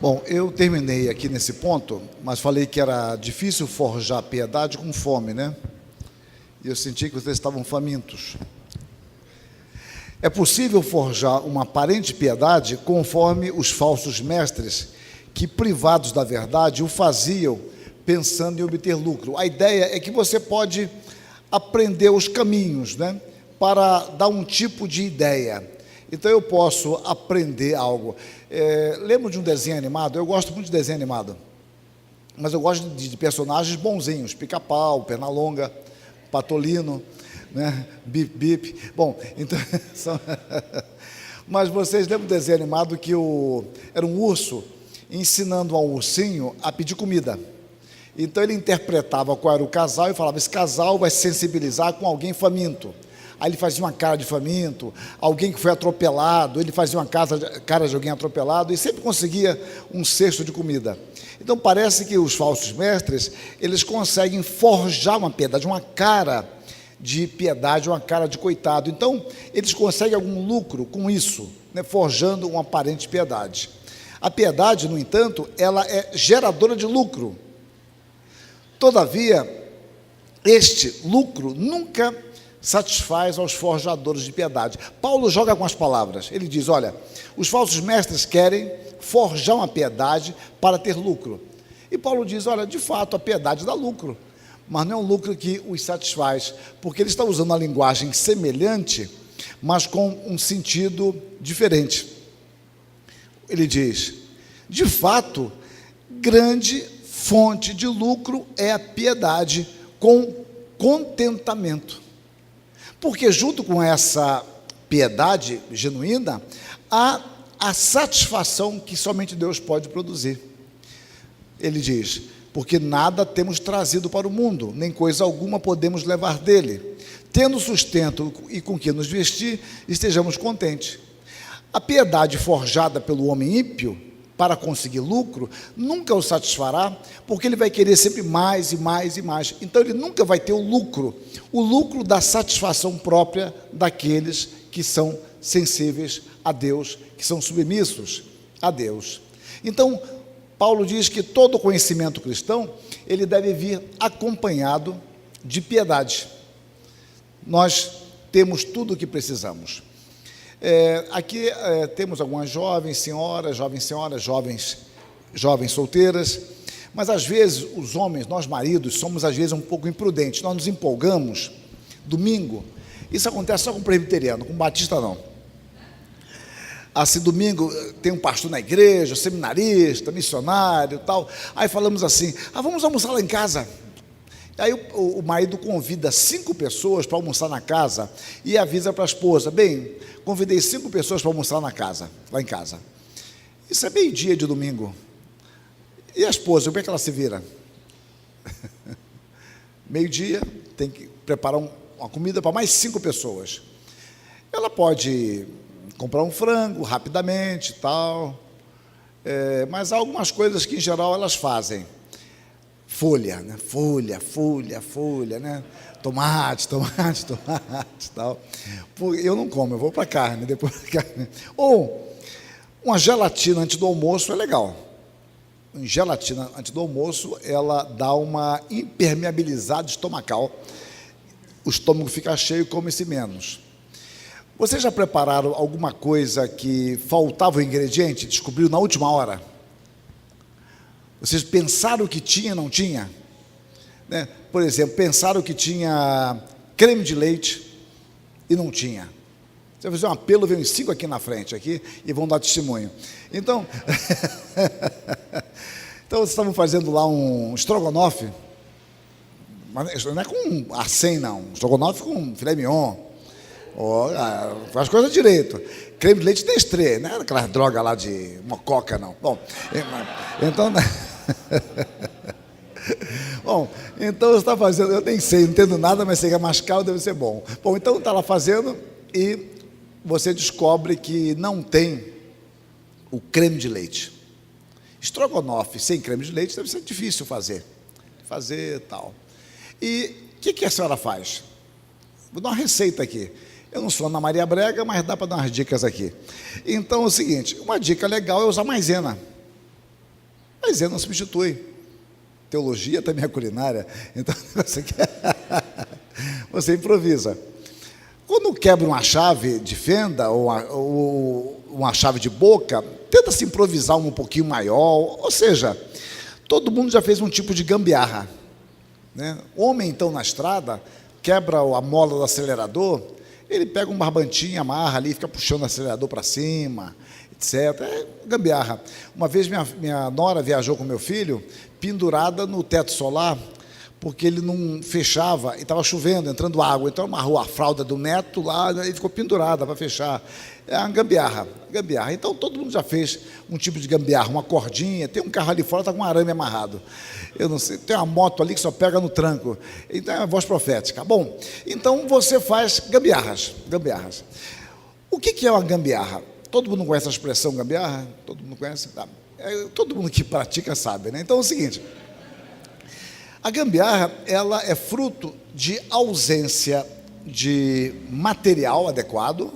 Bom, eu terminei aqui nesse ponto, mas falei que era difícil forjar piedade com fome, né? E eu senti que vocês estavam famintos. É possível forjar uma aparente piedade conforme os falsos mestres que, privados da verdade, o faziam pensando em obter lucro. A ideia é que você pode aprender os caminhos, né, para dar um tipo de ideia. Então eu posso aprender algo. Lembro de um desenho animado? Eu gosto muito de desenho animado, mas eu gosto de personagens bonzinhos, Pica-Pau, Pernalonga, Patolino, né? Bip Bip. Bom, então mas vocês lembram do desenho animado que era um urso ensinando ao ursinho a pedir comida. Então ele interpretava qual era o casal e falava: esse casal vai se sensibilizar com alguém faminto. Aí ele fazia uma cara de faminto, alguém que foi atropelado, ele fazia uma cara de alguém atropelado e sempre conseguia um cesto de comida. Então parece que os falsos mestres, eles conseguem forjar uma piedade, uma cara de piedade, uma cara de coitado. Então eles conseguem algum lucro com isso, né, forjando uma aparente piedade. A piedade, no entanto, ela é geradora de lucro. Todavia, este lucro nunca satisfaz aos forjadores de piedade. Paulo joga com as palavras. Ele diz: olha, os falsos mestres querem forjar uma piedade para ter lucro. E Paulo diz: olha, de fato a piedade dá lucro, mas não é um lucro que os satisfaz, porque ele está usando uma linguagem semelhante, mas com um sentido diferente. Ele diz: de fato, grande fonte de lucro é a piedade com contentamento. Porque junto com essa piedade genuína, há a satisfação que somente Deus pode produzir. Ele diz: porque nada temos trazido para o mundo, nem coisa alguma podemos levar dele. Tendo sustento e com que nos vestir, estejamos contentes. A piedade forjada pelo homem ímpio para conseguir lucro nunca o satisfará, porque ele vai querer sempre mais e mais e mais. Então ele nunca vai ter o lucro da satisfação própria daqueles que são sensíveis a Deus, que são submissos a Deus. Então Paulo diz que todo conhecimento cristão, ele deve vir acompanhado de piedade. Nós temos tudo o que precisamos. Aqui temos algumas jovens senhoras, jovens solteiras, mas às vezes os homens, nós maridos, somos às vezes um pouco imprudentes, nós nos empolgamos. Domingo, isso acontece só com presbiteriano, com batista não. Assim, domingo tem um pastor na igreja, seminarista, missionário e tal, aí falamos assim: vamos almoçar lá em casa. Aí o marido convida 5 pessoas para almoçar na casa e avisa para a esposa: bem, convidei 5 pessoas para almoçar lá em casa. Isso é meio-dia de domingo. E a esposa, como é que ela se vira? Meio-dia, tem que preparar uma comida para mais 5 pessoas. Ela pode comprar um frango rapidamente e tal, mas há algumas coisas que em geral elas fazem. Folha, né? Folha, né? Tomate, tal. Eu não como, eu vou para carne, depois da carne. Ou uma gelatina antes do almoço é legal. Uma gelatina antes do almoço, ela dá uma impermeabilizada estomacal. O estômago fica cheio e come-se menos. Vocês já prepararam alguma coisa que faltava o ingrediente, descobriu na última hora? Vocês pensaram que tinha, não tinha? Né? Por exemplo, pensaram que tinha creme de leite e não tinha. Você vai fazer um apelo, vem uns 5 aqui na frente aqui, e vão dar testemunho. Então, vocês estavam fazendo lá um estrogonofe, mas não é com arsen não, estrogonofe com filé mignon, faz coisa direito. Creme de leite Nestlé, não é aquela droga lá de mococa não. Bom, então então você está fazendo, eu nem sei, não entendo nada, mas sei que é mais caro, deve ser bom. Bom, então está lá fazendo e você descobre que não tem o creme de leite. Estrogonofe sem creme de leite deve ser difícil fazer tal. E o que a senhora faz? Vou dar uma receita aqui. Eu não sou Ana Maria Brega, mas dá para dar umas dicas aqui. Então é o seguinte, uma dica legal é usar maisena. Mas não substitui. Teologia também é culinária. Então, você improvisa. Quando quebra uma chave de fenda ou uma chave de boca, tenta se improvisar um pouquinho maior. Ou seja, todo mundo já fez um tipo de gambiarra, né? Homem, então, na estrada, quebra a mola do acelerador, ele pega um barbantinho, amarra ali, fica puxando o acelerador para cima, etc. É gambiarra. Uma vez minha nora viajou com meu filho, pendurada no teto solar, porque ele não fechava, e estava chovendo, entrando água, então amarrou a fralda do neto lá, e ficou pendurada para fechar. É uma gambiarra. Então todo mundo já fez um tipo de gambiarra, uma cordinha, tem um carro ali fora, está com um arame amarrado. Eu não sei, tem uma moto ali que só pega no tranco. Então é uma voz profética. Bom, então você faz gambiarras. O que é uma gambiarra? Todo mundo conhece a expressão gambiarra? Todo mundo conhece? Tá. Todo mundo que pratica sabe, né? Então é o seguinte, a gambiarra, ela é fruto de ausência de material adequado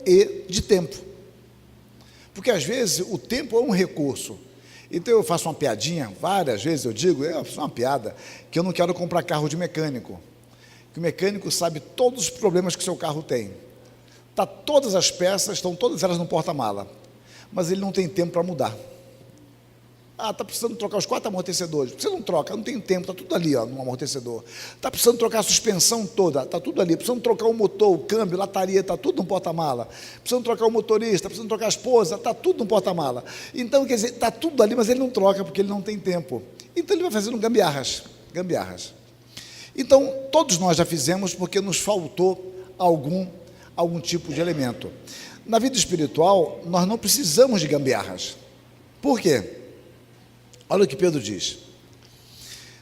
e de tempo. Porque às vezes o tempo é um recurso. Então eu faço uma piadinha, várias vezes eu digo, é uma piada, que eu não quero comprar carro de mecânico. Que o mecânico sabe todos os problemas que o seu carro tem. Todas as peças, estão todas elas no porta-mala, mas ele não tem tempo para mudar. Está precisando trocar os 4 amortecedores. Você não troca, não tem tempo, está tudo ali, no amortecedor. Está precisando trocar a suspensão toda, está tudo ali. Precisando trocar o motor, o câmbio, lataria, está tudo no porta-mala. Precisando trocar o motorista, precisando trocar a esposa, está tudo no porta-mala. Então, quer dizer, está tudo ali, mas ele não troca porque ele não tem tempo. Então, ele vai fazendo gambiarras. Então, todos nós já fizemos porque nos faltou algum tipo de elemento. Na vida espiritual, nós não precisamos de gambiarras. Por quê? Olha o que Pedro diz: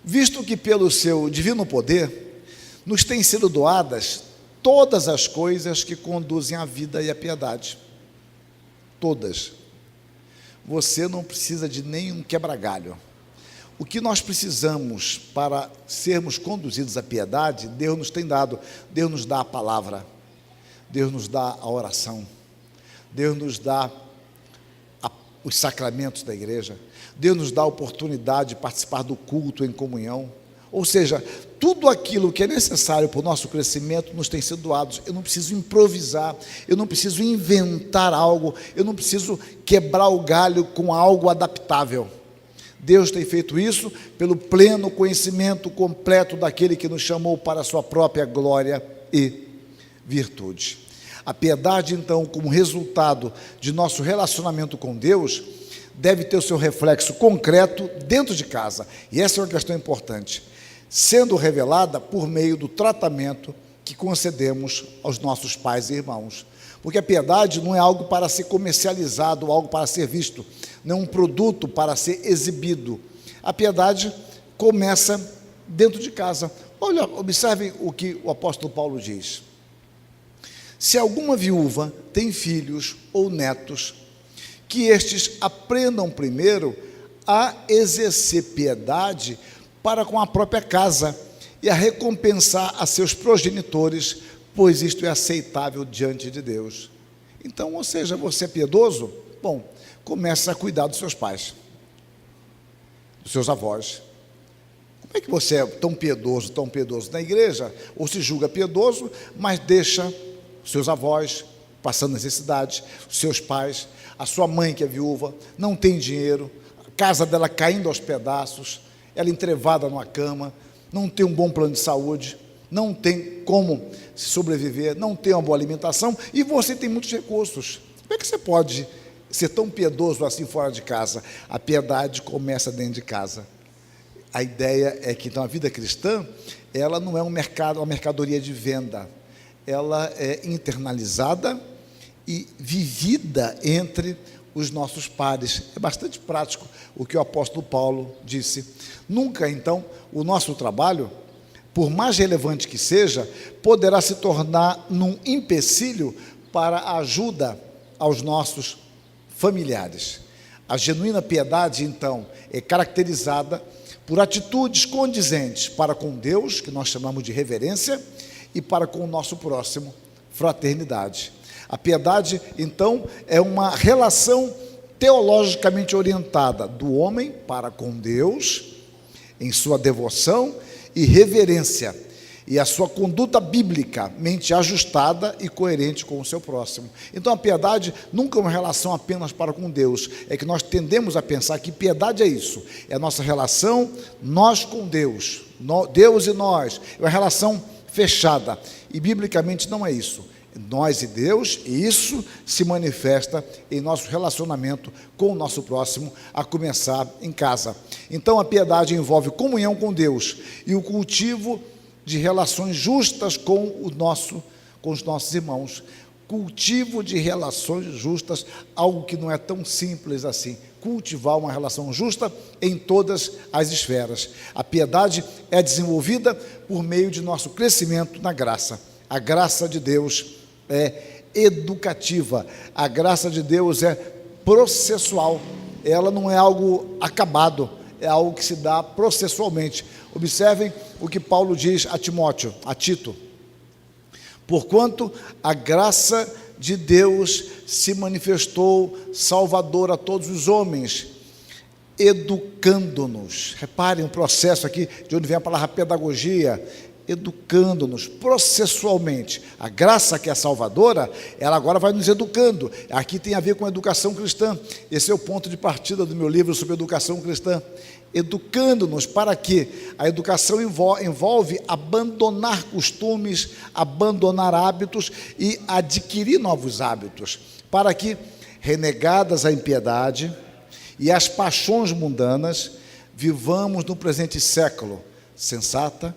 visto que pelo seu divino poder nos têm sido doadas todas as coisas que conduzem à vida e à piedade. Todas. Você não precisa de nenhum quebra-galho. O que nós precisamos para sermos conduzidos à piedade, Deus nos tem dado. Deus nos dá a palavra, Deus nos dá a oração, Deus nos dá os sacramentos da igreja, Deus nos dá a oportunidade de participar do culto em comunhão. Ou seja, tudo aquilo que é necessário para o nosso crescimento nos tem sido doado. Eu não preciso improvisar, eu não preciso inventar algo, eu não preciso quebrar o galho com algo adaptável. Deus tem feito isso pelo pleno conhecimento completo daquele que nos chamou para a sua própria glória e virtude. A piedade, então, como resultado de nosso relacionamento com Deus, deve ter o seu reflexo concreto dentro de casa. E essa é uma questão importante, sendo revelada por meio do tratamento que concedemos aos nossos pais e irmãos. Porque a piedade não é algo para ser comercializado, algo para ser visto, não é um produto para ser exibido. A piedade começa dentro de casa. Olha, observem o que o apóstolo Paulo diz. Se alguma viúva tem filhos ou netos, que estes aprendam primeiro a exercer piedade para com a própria casa e a recompensar a seus progenitores, pois isto é aceitável diante de Deus. Então, ou seja, você é piedoso? Bom, comece a cuidar dos seus pais, dos seus avós. Como é que você é tão piedoso na igreja, ou se julga piedoso, mas deixa seus avós passando necessidade, os seus pais, a sua mãe que é viúva, não tem dinheiro, a casa dela caindo aos pedaços, ela entrevada numa cama, não tem um bom plano de saúde, não tem como se sobreviver, não tem uma boa alimentação, e você tem muitos recursos. Como é que você pode ser tão piedoso assim fora de casa? A piedade começa dentro de casa. A ideia é que, então, a vida cristã, ela não é uma mercadoria de venda, ela é internalizada e vivida entre os nossos pares. É bastante prático o que o apóstolo Paulo disse. Nunca, então, o nosso trabalho, por mais relevante que seja, poderá se tornar num empecilho para a ajuda aos nossos familiares. A genuína piedade, então, é caracterizada por atitudes condizentes para com Deus, que nós chamamos de reverência, e para com o nosso próximo, fraternidade. A piedade, então, é uma relação teologicamente orientada do homem para com Deus, em sua devoção e reverência, e a sua conduta biblicamente ajustada e coerente com o seu próximo. Então a piedade nunca é uma relação apenas para com Deus, é que nós tendemos a pensar que piedade é isso, é a nossa relação nós com Deus, Deus e nós, é uma relação fechada, e biblicamente não é isso, nós e Deus, e isso se manifesta em nosso relacionamento com o nosso próximo, a começar em casa. Então a piedade envolve comunhão com Deus e o cultivo de relações justas com os nossos irmãos. Cultivo de relações justas, algo que não é tão simples assim. Cultivar uma relação justa em todas as esferas. A piedade é desenvolvida por meio de nosso crescimento na graça. A graça de Deus é educativa, a graça de Deus é processual, ela não é algo acabado, é algo que se dá processualmente. Observem o que Paulo diz a Timóteo, a Tito: porquanto a graça de Deus se manifestou salvadora a todos os homens, educando-nos. Reparem o processo aqui, de onde vem a palavra pedagogia, educando-nos processualmente. A graça que é salvadora, ela agora vai nos educando. Aqui tem a ver com a educação cristã. Esse é o ponto de partida do meu livro sobre educação cristã. Educando-nos para que a educação envolve abandonar costumes, abandonar hábitos e adquirir novos hábitos, para que, renegadas a impiedade e as paixões mundanas, vivamos no presente século sensata,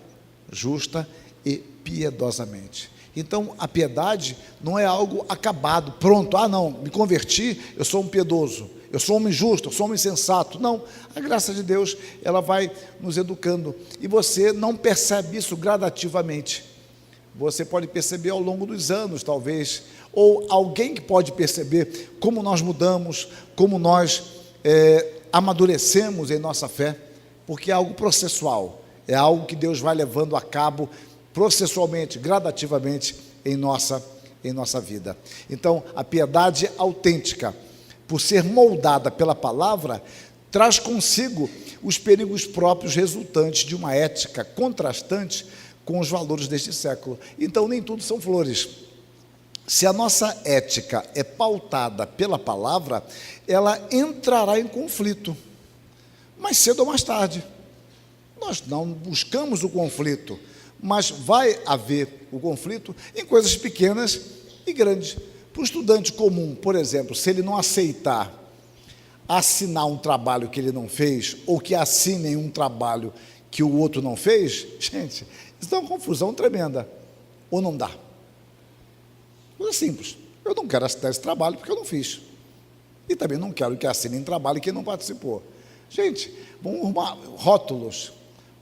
justa e piedosamente. Então a piedade não é algo acabado, pronto, não, me converti, eu sou um piedoso, eu sou um homem justo, eu sou um homem sensato. Não, a graça de Deus, ela vai nos educando, e você não percebe isso gradativamente. Você pode perceber ao longo dos anos, talvez, ou alguém que pode perceber como nós mudamos, como nós amadurecemos em nossa fé, porque é algo processual. É algo que Deus vai levando a cabo processualmente, gradativamente em nossa vida. Então, a piedade autêntica, por ser moldada pela palavra, traz consigo os perigos próprios resultantes de uma ética contrastante com os valores deste século. Então, nem tudo são flores. Se a nossa ética é pautada pela palavra, ela entrará em conflito, mais cedo ou mais tarde. Nós não buscamos o conflito, mas vai haver o conflito em coisas pequenas e grandes. Para o estudante comum, por exemplo, se ele não aceitar assinar um trabalho que ele não fez, ou que assinem um trabalho que o outro não fez, gente, isso dá uma confusão tremenda. Ou não dá? Coisa simples. Eu não quero assinar esse trabalho porque eu não fiz. E também não quero que assinem trabalho quem não participou. Gente, vamos arrumar rótulos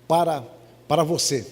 para você,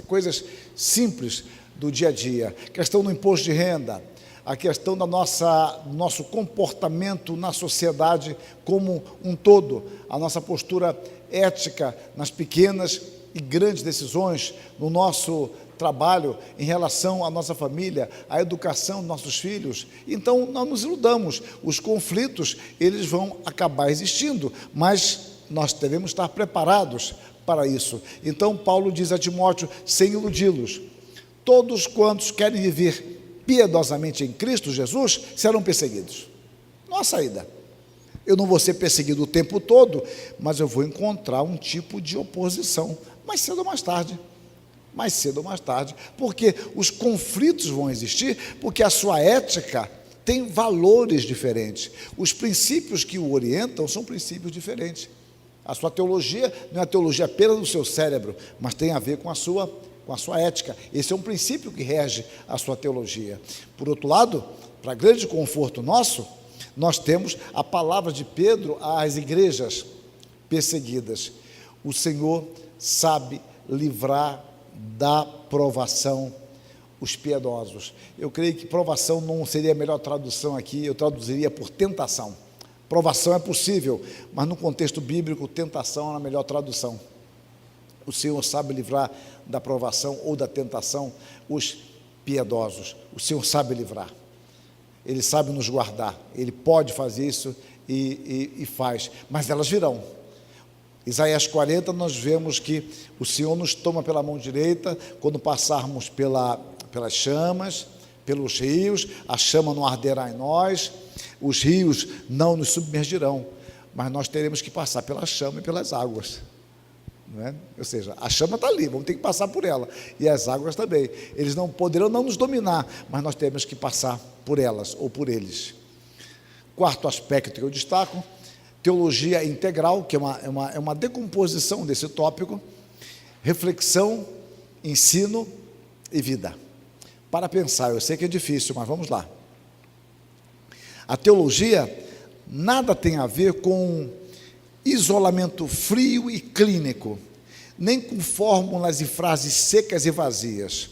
coisas simples do dia a dia, questão do imposto de renda, a questão do nosso comportamento na sociedade como um todo, a nossa postura ética nas pequenas e grandes decisões, no nosso trabalho, em relação à nossa família, à educação dos nossos filhos. Então, não nos iludamos, os conflitos, eles vão acabar existindo, mas nós devemos estar preparados para isso. Então Paulo diz a Timóteo, sem iludi-los: todos quantos querem viver piedosamente em Cristo Jesus serão perseguidos. Não há saída. Eu não vou ser perseguido o tempo todo, mas eu vou encontrar um tipo de oposição, mais cedo ou mais tarde, porque os conflitos vão existir, porque a sua ética tem valores diferentes, os princípios que o orientam são princípios diferentes. A sua teologia não é a teologia apenas do seu cérebro, mas tem a ver com a sua ética. Esse é um princípio que rege a sua teologia. Por outro lado, para grande conforto nosso, nós temos a palavra de Pedro às igrejas perseguidas: o Senhor sabe livrar da provação os piedosos. Eu creio que provação não seria a melhor tradução aqui, eu traduziria por tentação. Provação é possível, mas no contexto bíblico, tentação é a melhor tradução. O Senhor sabe livrar da provação ou da tentação os piedosos. O Senhor sabe livrar. Ele sabe nos guardar, Ele pode fazer isso e faz, mas elas virão. Isaías 40, nós vemos que o Senhor nos toma pela mão direita quando passarmos pelas chamas, pelos rios, a chama não arderá em nós, os rios não nos submergirão, mas nós teremos que passar pela chama e pelas águas, não é? Ou seja, a chama está ali, vamos ter que passar por ela, e as águas também. Eles não poderão não nos dominar, mas nós temos que passar por elas ou por eles. Quarto aspecto que eu destaco: teologia integral, que é uma decomposição desse tópico: reflexão, ensino e vida. Para pensar, eu sei que é difícil, mas vamos lá. A teologia nada tem a ver com isolamento frio e clínico, nem com fórmulas e frases secas e vazias.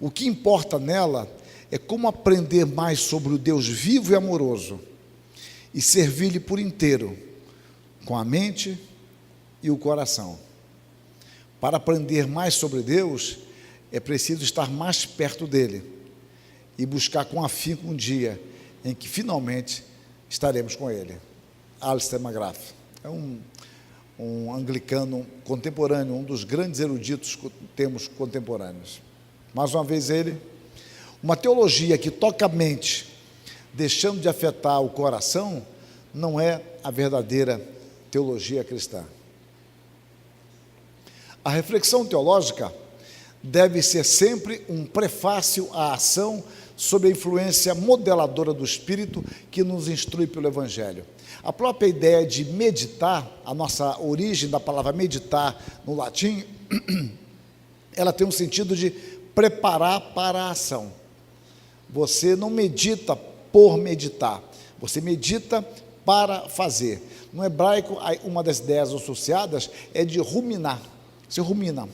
O que importa nela é como aprender mais sobre o Deus vivo e amoroso e servir-lhe por inteiro, com a mente e o coração. Para aprender mais sobre Deus, é preciso estar mais perto dele e buscar com afinco um dia em que finalmente estaremos com ele. Alistair McGrath é um anglicano contemporâneo, um dos grandes eruditos que temos contemporâneos. Mais uma vez ele: uma teologia que toca a mente, deixando de afetar o coração, não é a verdadeira teologia cristã. A reflexão teológica deve ser sempre um prefácio à ação sob a influência modeladora do Espírito que nos instrui pelo Evangelho. A própria ideia de meditar, a nossa origem da palavra meditar no latim, ela tem um sentido de preparar para a ação. Você não medita por meditar, você medita para fazer. No hebraico, uma das ideias associadas é de ruminar. Você rumina.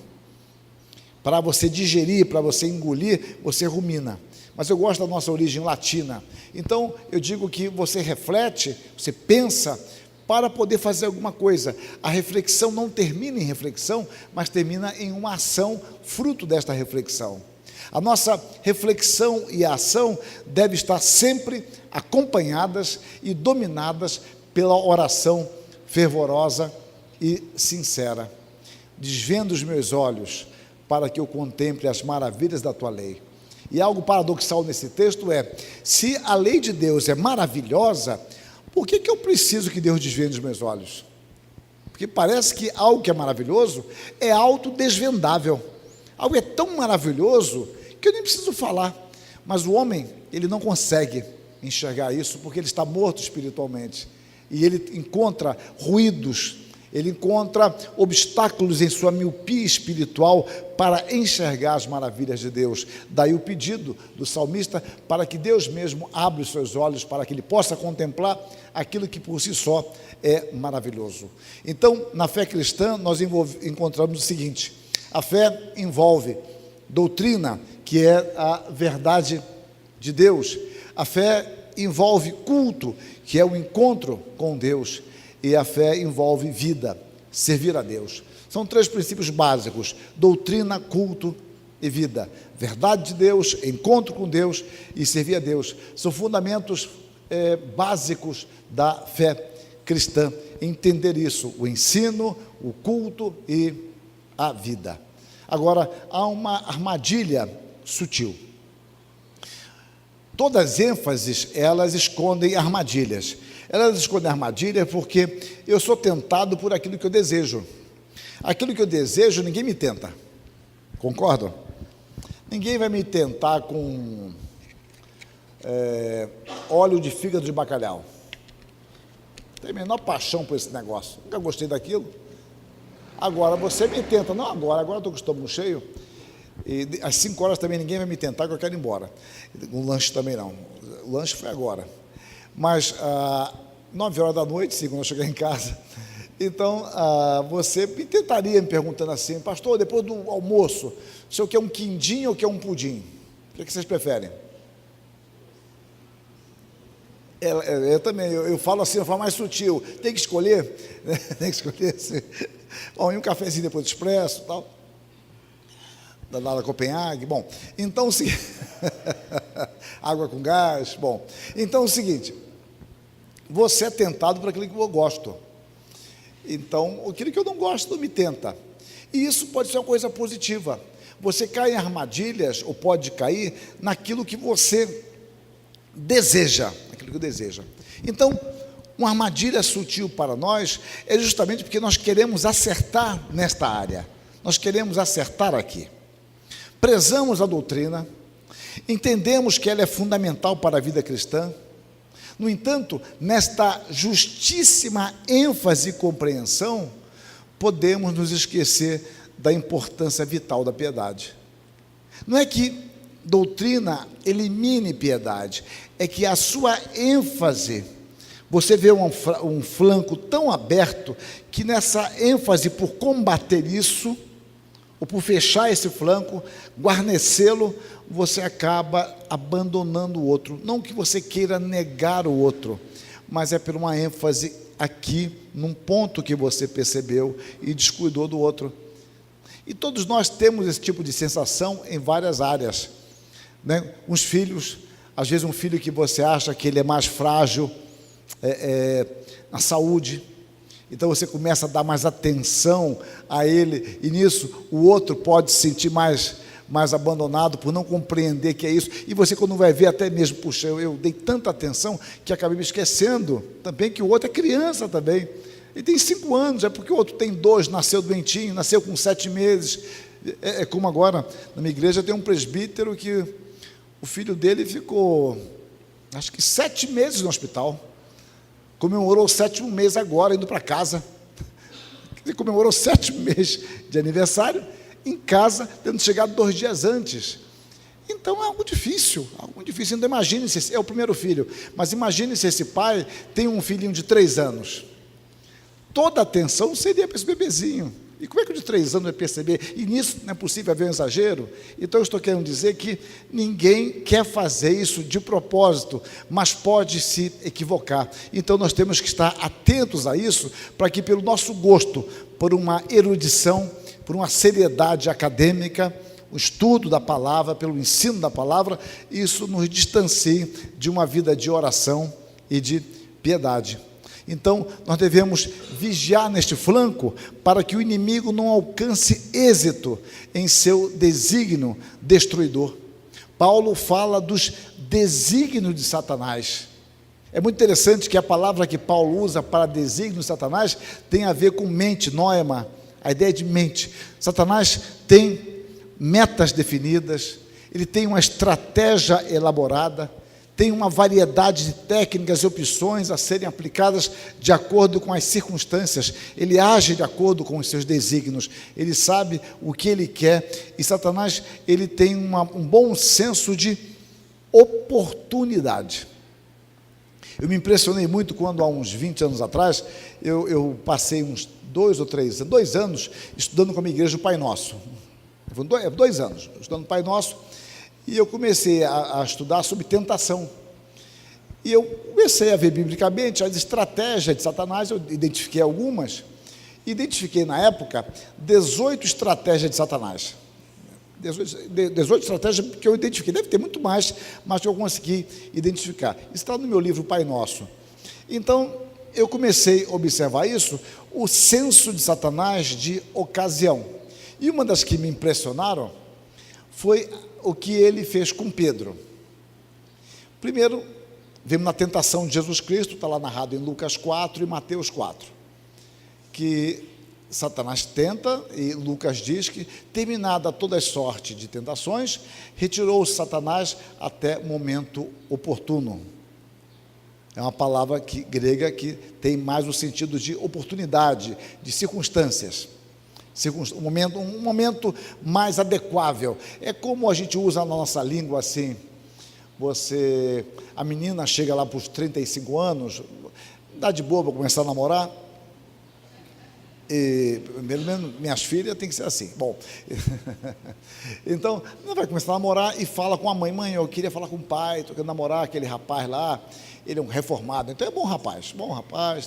Para você digerir, para você engolir, você rumina. Mas eu gosto da nossa origem latina. Então, eu digo que você reflete, você pensa para poder fazer alguma coisa. A reflexão não termina em reflexão, mas termina em uma ação fruto desta reflexão. A nossa reflexão e a ação devem estar sempre acompanhadas e dominadas pela oração fervorosa e sincera. Desvenda os meus olhos para que eu contemple as maravilhas da tua lei. E algo paradoxal nesse texto é: se a lei de Deus é maravilhosa, por que eu preciso que Deus desvende os meus olhos? Porque parece que algo que é maravilhoso é autodesvendável. Algo é tão maravilhoso que eu nem preciso falar. Mas o homem, ele não consegue enxergar isso porque ele está morto espiritualmente. E ele encontra ruídos, ele encontra obstáculos em sua miopia espiritual para enxergar as maravilhas de Deus. Daí o pedido do salmista para que Deus mesmo abra os seus olhos para que ele possa contemplar aquilo que por si só é maravilhoso. Então, na fé cristã, nós encontramos o seguinte: a fé envolve doutrina, que é a verdade de Deus. A fé envolve culto, que é o encontro com Deus. E a fé envolve vida, servir a Deus. São três princípios básicos: doutrina, culto e vida. Verdade de Deus, encontro com Deus e servir a Deus. São fundamentos básicos da fé cristã. Entender isso: o ensino, o culto e a vida. Agora, há uma armadilha sutil. Todas as ênfases, elas escondem armadilhas. Elas escondem armadilhas porque eu sou tentado por aquilo que eu desejo. Aquilo que eu desejo, ninguém me tenta. Concordam? Ninguém vai me tentar com óleo de fígado de bacalhau. Tenho a menor paixão por esse negócio. Nunca gostei daquilo. Agora, você me tenta. Não agora eu estou com o estômago cheio. E às 5 horas também ninguém vai me tentar, que eu quero ir embora. O lanche também não. O lanche foi agora. Mas, 9 horas da noite, quando eu chegar em casa, então, você me tentaria me perguntando assim: pastor, depois do almoço, o senhor quer um quindim ou quer um pudim? O que vocês preferem? Eu também, eu falo assim, eu falo mais sutil: tem que escolher, tem que escolher assim. Bom, e um cafezinho depois do expresso e tal. da Copenhague. Bom, então o seguinte, água com gás. Bom, então é o seguinte, você é tentado por aquilo que eu gosto. Então, aquilo que eu não gosto não me tenta. E isso pode ser uma coisa positiva. Você cai em armadilhas, ou pode cair, naquilo que você deseja. Aquilo que deseja. Então, uma armadilha sutil para nós é justamente porque nós queremos acertar nesta área. Nós queremos acertar aqui. Prezamos a doutrina, entendemos que ela é fundamental para a vida cristã. No entanto, nesta justíssima ênfase e compreensão, podemos nos esquecer da importância vital da piedade. Não é que doutrina elimine piedade, é que a sua ênfase, você vê um flanco tão aberto, que nessa ênfase por combater isso, ou por fechar esse flanco, guarnecê-lo, você acaba abandonando o outro. Não que você queira negar o outro, mas é por uma ênfase aqui, num ponto que você percebeu e descuidou do outro. E todos nós temos esse tipo de sensação em várias áreas, né? Os filhos, às vezes um filho que você acha que ele é mais frágil na saúde, então você começa a dar mais atenção a ele, e nisso o outro pode se sentir mais abandonado por não compreender que é isso, e você quando vai ver até mesmo, puxa, eu dei tanta atenção que acabei me esquecendo também que o outro é criança também, ele tem 5 anos, é porque o outro tem 2, nasceu doentinho, nasceu com 7 meses, é como agora, na minha igreja tem um presbítero que o filho dele ficou, acho que 7 meses no hospital, comemorou o 7º mês agora, indo para casa. Ele comemorou 7 meses de aniversário em casa, tendo chegado 2 dias antes. Então é algo difícil. Então imagine se é o primeiro filho, mas imagine se esse pai tem um filhinho de 3 anos. Toda a atenção seria para esse bebezinho. E como é que o de 3 anos vai perceber? E nisso não é possível haver um exagero? Então eu estou querendo dizer que ninguém quer fazer isso de propósito, mas pode se equivocar. Então nós temos que estar atentos a isso, para que pelo nosso gosto, por uma erudição, por uma seriedade acadêmica, o estudo da palavra, pelo ensino da palavra, isso nos distancie de uma vida de oração e de piedade. Então, nós devemos vigiar neste flanco para que o inimigo não alcance êxito em seu desígnio destruidor. Paulo fala dos desígnios de Satanás. É muito interessante que a palavra que Paulo usa para desígnio de Satanás tem a ver com mente, noema, a ideia de mente. Satanás tem metas definidas, ele tem uma estratégia elaborada, tem uma variedade de técnicas e opções a serem aplicadas de acordo com as circunstâncias. Ele age de acordo com os seus desígnios, ele sabe o que ele quer, e Satanás ele tem um bom senso de oportunidade. Eu me impressionei muito quando, há uns 20 anos atrás, eu passei uns 2 anos estudando com a minha igreja o Pai Nosso. 2 anos estudando o Pai Nosso. E eu comecei a estudar sobre tentação. E eu comecei a ver biblicamente as estratégias de Satanás, eu identifiquei algumas. Identifiquei na época 18 estratégias de Satanás. 18 estratégias que eu identifiquei. Deve ter muito mais, mas que eu consegui identificar. Isso está no meu livro Pai Nosso. Então, eu comecei a observar isso, o senso de Satanás de ocasião. E uma das que me impressionaram foi o que ele fez com Pedro. Primeiro, vemos na tentação de Jesus Cristo, está lá narrado em Lucas 4 e Mateus 4, que Satanás tenta, e Lucas diz que, terminada toda a sorte de tentações, retirou-se Satanás até o momento oportuno. É uma palavra grega que tem mais o sentido de oportunidade, de circunstâncias. Um momento mais adequável. É como a gente usa na nossa língua assim, a menina chega lá para os 35 anos, dá de boa para começar a namorar, e pelo menos minhas filhas tem que ser assim, bom, então, ela vai começar a namorar e fala com a mãe, eu queria falar com o pai, estou querendo namorar aquele rapaz lá, ele é um reformado, então é bom rapaz,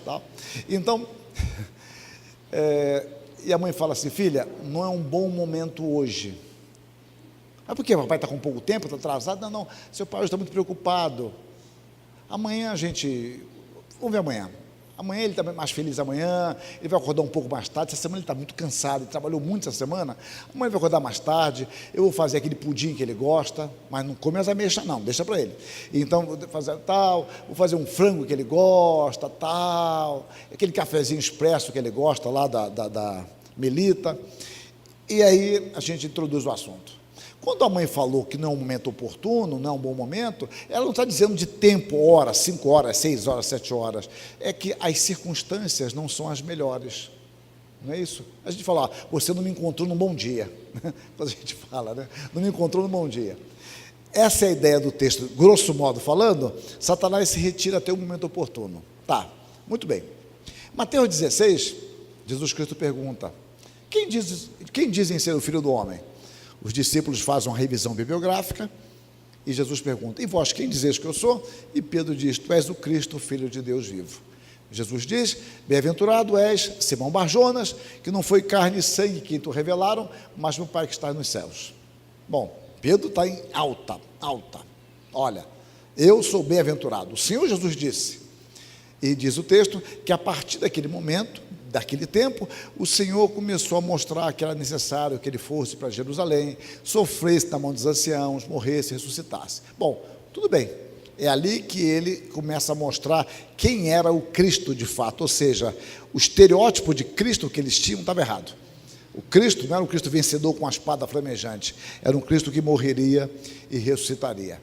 tal, então, e a mãe fala assim, filha, não é um bom momento hoje, Mas por quê? Papai está com pouco tempo, está atrasado? Não, seu pai hoje está muito preocupado. Amanhã vamos ver amanhã. Amanhã ele está mais feliz amanhã, ele vai acordar um pouco mais tarde. Essa semana ele está muito cansado, ele trabalhou muito essa semana. Amanhã ele vai acordar mais tarde, eu vou fazer aquele pudim que ele gosta, mas não come as ameixas não, deixa para ele. Então, vou fazer um frango que ele gosta, aquele cafezinho expresso que ele gosta lá da Melita. E aí a gente introduz o assunto. Quando a mãe falou que não é um momento oportuno, não é um bom momento, ela não está dizendo de tempo, horas, 5 horas, 6 horas, 7 horas. É que as circunstâncias não são as melhores. Não é isso? A gente fala, você não me encontrou num bom dia. Quando a gente fala, né? Não me encontrou num bom dia. Essa é a ideia do texto, grosso modo falando. Satanás se retira até o momento oportuno. Tá, muito bem. Mateus 16, Jesus Cristo pergunta, quem dizem ser o Filho do Homem? Os discípulos fazem uma revisão bibliográfica e Jesus pergunta, e vós quem dizeis que eu sou? E Pedro diz, tu és o Cristo, o Filho de Deus vivo. Jesus diz, bem-aventurado és, Simão Barjonas, que não foi carne e sangue que te revelaram, mas meu Pai que está nos céus. Bom, Pedro está em alta. Olha, eu sou bem-aventurado. O Senhor Jesus disse, e diz o texto, que a partir daquele momento, daquele tempo, o Senhor começou a mostrar que era necessário que ele fosse para Jerusalém, sofresse na mão dos anciãos, morresse, ressuscitasse. Bom, tudo bem, é ali que ele começa a mostrar quem era o Cristo de fato, ou seja, o estereótipo de Cristo que eles tinham estava errado. O Cristo não era um Cristo vencedor com a espada flamejante, era um Cristo que morreria e ressuscitaria.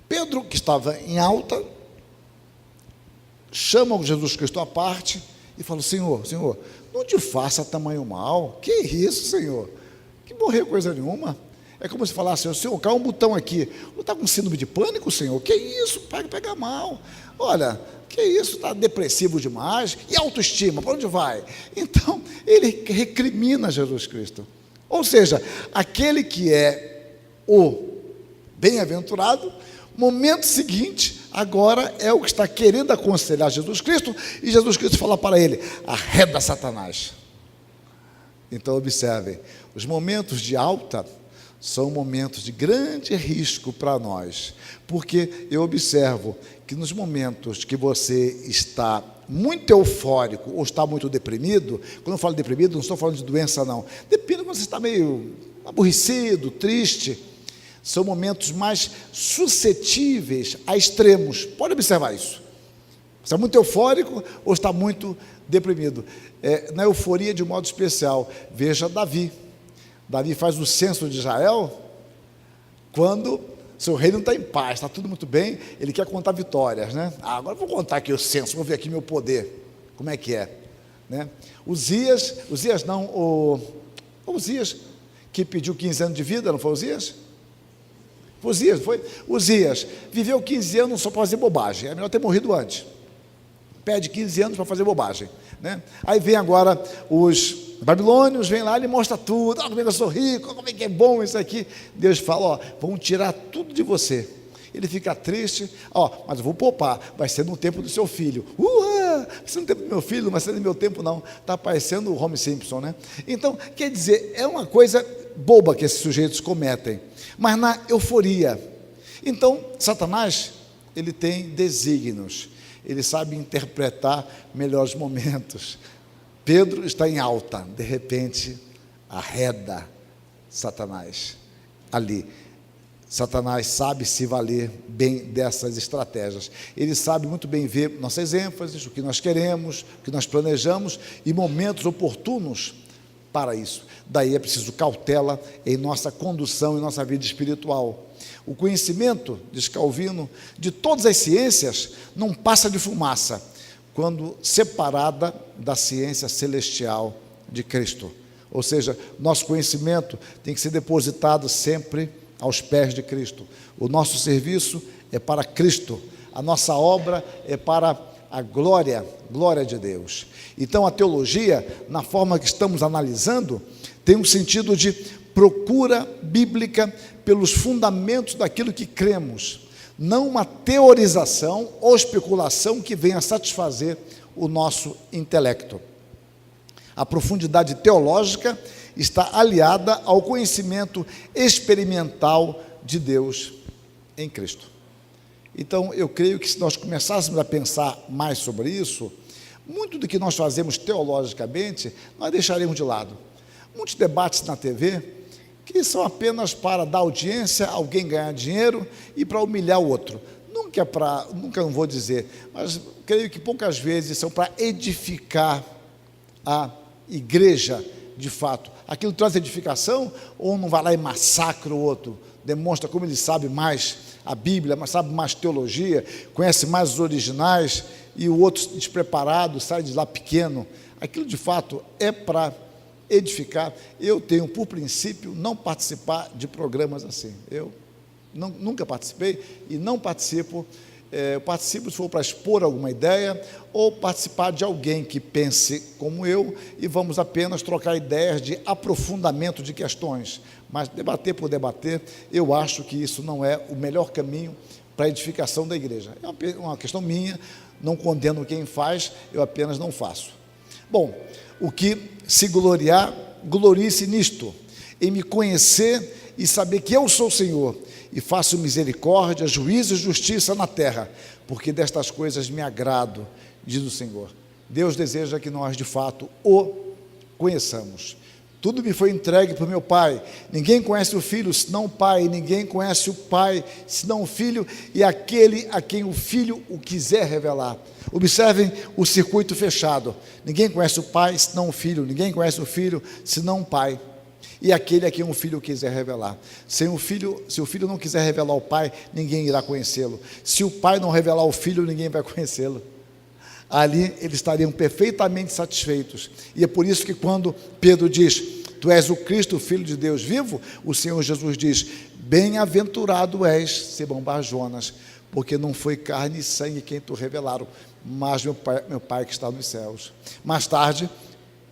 Pedro, que estava em alta, chama o Jesus Cristo à parte e fala, Senhor, não te faça tamanho mal. Que isso, Senhor? Que morrer coisa nenhuma. É como se falasse, Senhor, cai um botão aqui. Não está com síndrome de pânico, Senhor? Que isso? Pega mal. Olha, que isso? Está depressivo demais. E autoestima, para onde vai? Então, ele recrimina Jesus Cristo. Ou seja, aquele que é o bem-aventurado, momento seguinte, agora é o que está querendo aconselhar Jesus Cristo, e Jesus Cristo fala para ele, arreda Satanás. Então observem, os momentos de alta são momentos de grande risco para nós, porque eu observo que nos momentos que você está muito eufórico ou está muito deprimido, quando eu falo deprimido, não estou falando de doença não, depende quando você está meio aborrecido, triste, são momentos mais suscetíveis a extremos. Pode observar isso. Está muito eufórico ou está muito deprimido. Na euforia de modo especial. Veja Davi. Davi faz o censo de Israel quando seu reino não está em paz, está tudo muito bem, ele quer contar vitórias, né? Agora vou contar aqui o censo, vou ver aqui meu poder. Como é que é? Né? Uzias que pediu 15 anos de vida, não foi Uzias? Uzias viveu 15 anos só para fazer bobagem, é melhor ter morrido antes. Pede 15 anos para fazer bobagem, né? Aí vem agora os babilônios, vem lá, ele mostra tudo, como é que eu sou rico, como é que é bom isso aqui. Deus fala, vamos tirar tudo de você. Ele fica triste, mas eu vou poupar, vai ser no tempo do seu filho. Vai ser no tempo do meu filho, não vai ser no meu tempo não. Está parecendo o Homer Simpson, né? Então, quer dizer, é uma coisa boba que esses sujeitos cometem, mas na euforia. Então, Satanás, ele tem desígnios, ele sabe interpretar melhores momentos. Pedro está em alta, de repente, arreda Satanás ali. Satanás sabe se valer bem dessas estratégias. Ele sabe muito bem ver nossas ênfases, o que nós queremos, o que nós planejamos e momentos oportunos para isso. Daí é preciso cautela em nossa condução, em nossa vida espiritual. O conhecimento, diz Calvino, de todas as ciências não passa de fumaça quando separada da ciência celestial de Cristo. Ou seja, nosso conhecimento tem que ser depositado sempre aos pés de Cristo. O nosso serviço é para Cristo, a nossa obra é para a glória de Deus. Então a teologia, na forma que estamos analisando, tem um sentido de procura bíblica pelos fundamentos daquilo que cremos, não uma teorização ou especulação que venha satisfazer o nosso intelecto. A profundidade teológica está aliada ao conhecimento experimental de Deus em Cristo. Então, eu creio que se nós começássemos a pensar mais sobre isso, muito do que nós fazemos teologicamente, nós deixaremos de lado. Muitos debates na TV, que são apenas para dar audiência, alguém ganhar dinheiro e para humilhar o outro. Nunca não vou dizer, mas creio que poucas vezes são para edificar a igreja, de fato. Aquilo traz edificação, ou não vai lá e massacra o outro, demonstra como ele sabe mais a Bíblia, mas sabe mais teologia, conhece mais os originais, e o outro despreparado sai de lá pequeno. Aquilo de fato é para edificar. Eu tenho por princípio não participar de programas assim. Eu nunca participei e não participo. Eu participo se for para expor alguma ideia ou participar de alguém que pense como eu e vamos apenas trocar ideias de aprofundamento de questões. Mas debater por debater, eu acho que isso não é o melhor caminho para a edificação da igreja. É uma questão minha, não condeno quem faz, eu apenas não faço. Bom, o que se gloriar, glorie-se nisto, em me conhecer e saber que eu sou o Senhor, e faço misericórdia, juízo e justiça na terra, porque destas coisas me agrado, diz o Senhor. Deus deseja que nós, de fato, o conheçamos. Tudo me foi entregue por meu Pai. Ninguém conhece o Filho, senão o Pai. Ninguém conhece o Pai, senão o Filho, e aquele a quem o Filho o quiser revelar. Observem o circuito fechado. Ninguém conhece o Pai, senão o Filho. Ninguém conhece o Filho, senão o Pai. E aquele a quem o Filho quiser revelar. Se o Filho não quiser revelar o Pai, ninguém irá conhecê-lo. Se o Pai não revelar o Filho, ninguém vai conhecê-lo. Ali eles estariam perfeitamente satisfeitos. E é por isso que quando Pedro diz, tu és o Cristo, o Filho de Deus vivo, o Senhor Jesus diz, bem-aventurado és, Simão Bar-Jonas, porque não foi carne e sangue quem tu revelaram, mas meu pai que está nos céus. Mais tarde,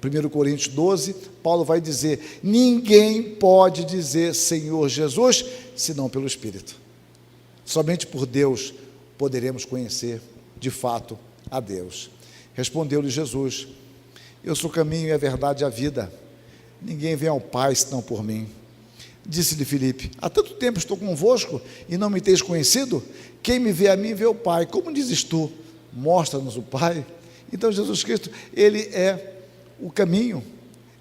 1 Coríntios 12, Paulo vai dizer, ninguém pode dizer Senhor Jesus, senão pelo Espírito. Somente por Deus poderemos conhecer, de fato, a Deus. Respondeu-lhe Jesus, eu sou o caminho e a verdade e a vida, ninguém vem ao Pai senão por mim. Disse-lhe Filipe, há tanto tempo estou convosco e não me tens conhecido? Quem me vê a mim vê o Pai. Como dizes tu, mostra-nos o Pai? Então Jesus Cristo, Ele é o caminho,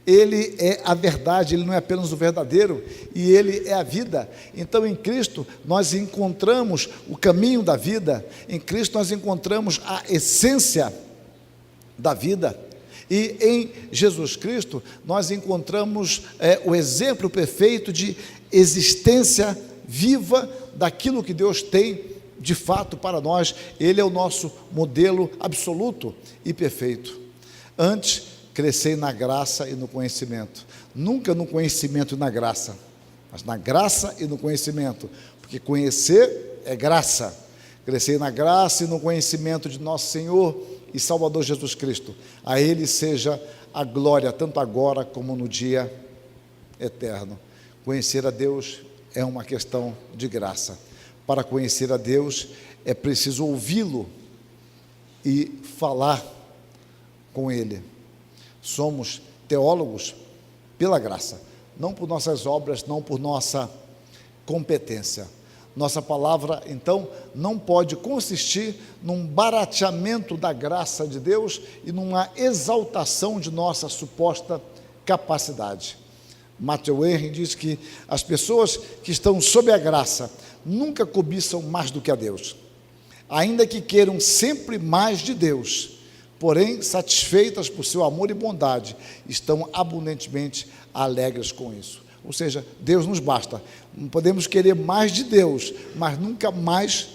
Ele é a verdade, Ele não é apenas o verdadeiro, e Ele é a vida. Então em Cristo nós encontramos o caminho da vida, em Cristo nós encontramos a essência da vida, e em Jesus Cristo nós encontramos o exemplo perfeito de existência viva daquilo que Deus tem de fato para nós. Ele é o nosso modelo absoluto e perfeito. Antes, crescei na graça e no conhecimento, nunca no conhecimento e na graça, mas na graça e no conhecimento, porque conhecer é graça. Crescei na graça e no conhecimento de nosso Senhor e Salvador Jesus Cristo, a Ele seja a glória, tanto agora como no dia eterno. Conhecer a Deus é uma questão de graça. Para conhecer a Deus é preciso ouvi-lo e falar com Ele. Somos teólogos pela graça, não por nossas obras, não por nossa competência. Nossa palavra, então, não pode consistir num barateamento da graça de Deus e numa exaltação de nossa suposta capacidade. Matthew Henry diz que as pessoas que estão sob a graça nunca cobiçam mais do que a Deus, ainda que queiram sempre mais de Deus, porém, satisfeitas por seu amor e bondade, estão abundantemente alegres com isso. Ou seja, Deus nos basta. Não podemos querer mais de Deus, mas nunca mais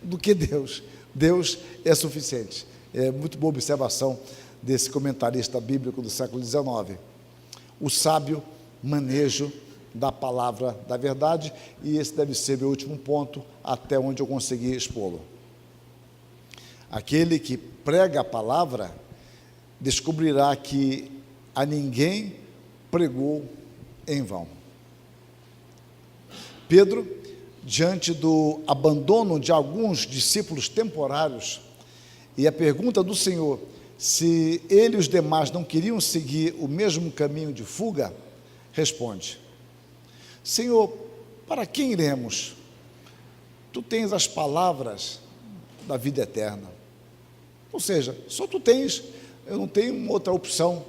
do que Deus. Deus é suficiente. É muito boa observação desse comentarista bíblico do século XIX. O sábio manejo da palavra da verdade, e esse deve ser meu último ponto, até onde eu consegui expô-lo. Aquele que prega a palavra descobrirá que a ninguém pregou em vão. Pedro, diante do abandono de alguns discípulos temporários, e a pergunta do Senhor, se ele e os demais não queriam seguir o mesmo caminho de fuga, responde: Senhor, para quem iremos? Tu tens as palavras da vida eterna. Ou seja, só tu tens, eu não tenho outra opção.